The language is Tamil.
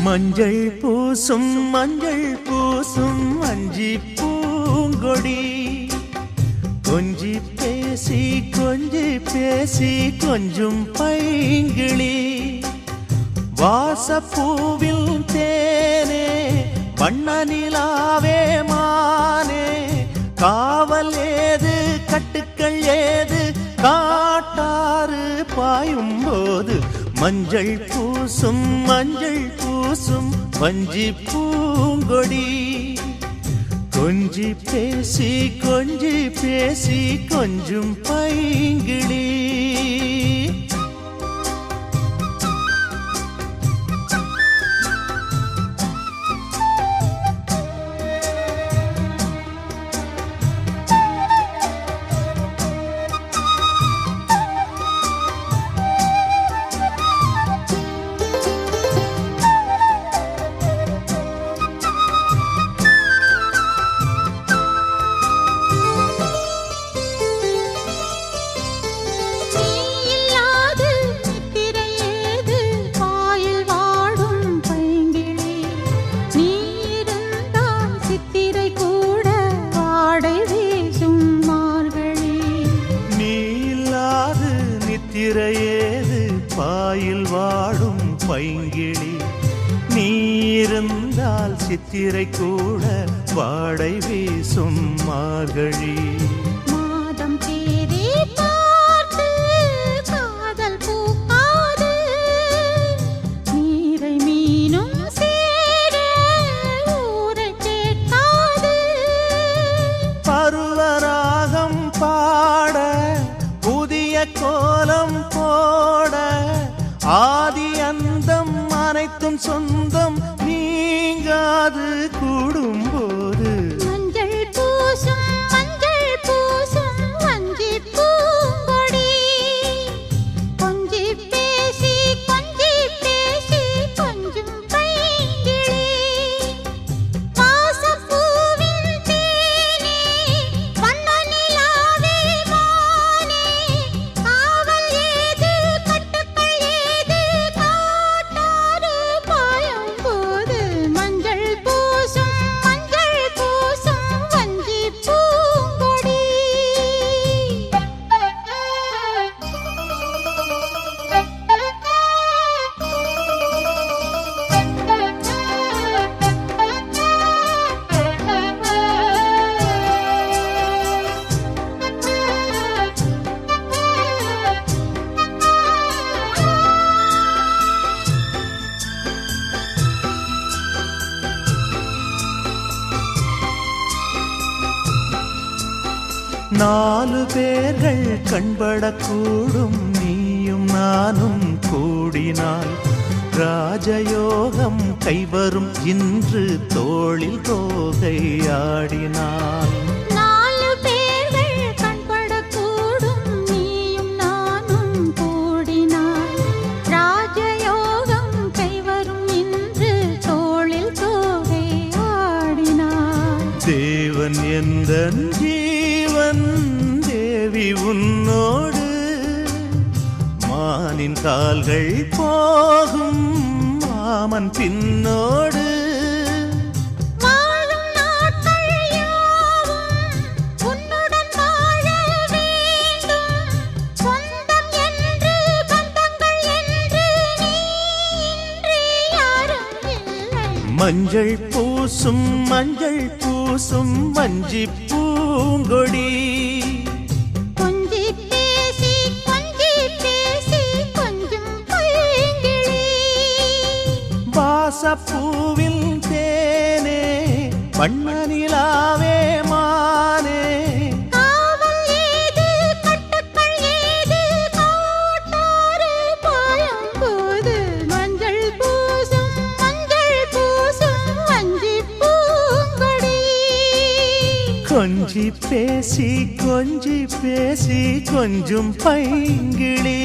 மஞ்சள் பூசும் அஞ்சி பூங்கொடி கொஞ்சி பேசி கொஞ்சும் பைங்கிளி வாசப்பூவில் தேனே வண்ண நிலாவே மானே காவல் ஏது கட்டுக்கள் ஏது காட்டாறு பாயும் போது மஞ்சள் பூசும் வஞ்சி பூங்கொடி கொஞ்சி பேசி கொஞ்சும் பைங்கிளி ஏது பாயில் வாடும் பைங்கிளி நீ இருந்தால் சித்திரை கூட வாடை வீசும் மார்கழி மாதம் தேடி பார்த்து காதல் பூக்காது நீரை மீனும் சேர ஊரை கேட்காது பருவராகம் பாட புதிய கோலம் போட ஆதி அந்தம் அனைத்தும் சொந்தம் நீங்காது கூடும்போது மஞ்சள் பூசும் வஞ்சி பூங்கொடி கொஞ்சி பேசி கொஞ்சும் பைங்கிளி வாசப்பூவின் தேனே வண்ண நிலாவே மானே காவல் ஏது கட்டுக்கள் ஏது காட்டாறு பாயும் போது மஞ்சள் பூசும் வஞ்சி பூங்கொடி நாலு பேர்கள் கண்படக்கூடும் நீயும் நானும் கூடினால் ராஜயோகம் கைவரும் இன்று தோளில் தோகை ஆடினாள் நாலு பேர்கள் கண்படக்கூடும் நீயும் நானும் கூடினாள் ராஜயோகம் கைவரும் இன்று தோளில் தோகை ஆடினாள் தேவன் எந்தன் தேவி உன்னோடு மானின் கால்கள் போகும் மாமன் பின்னோடு வாழும் நாட்கள் யாவும் உன்னுடன் வாழ வேண்டும் சொந்தம் என்று பந்தங்கள் என்று நீ இன்றி யாரும் இல்லை மஞ்சள் பூசும் வஞ்சி பூங்கொடி கொஞ்சி பேசி கொஞ்சும் பைங்கிளி வாசப்பூவில் தேனே வண்ண நிலாவே மானே காவல் ஏது கட்டுக்கள் ஏது காட்டாறு பாயும் போது மஞ்சள் பூசும் வஞ்சி பூங்கொடி கொஞ்சி பேசி கொஞ்சும் பைங்கிளி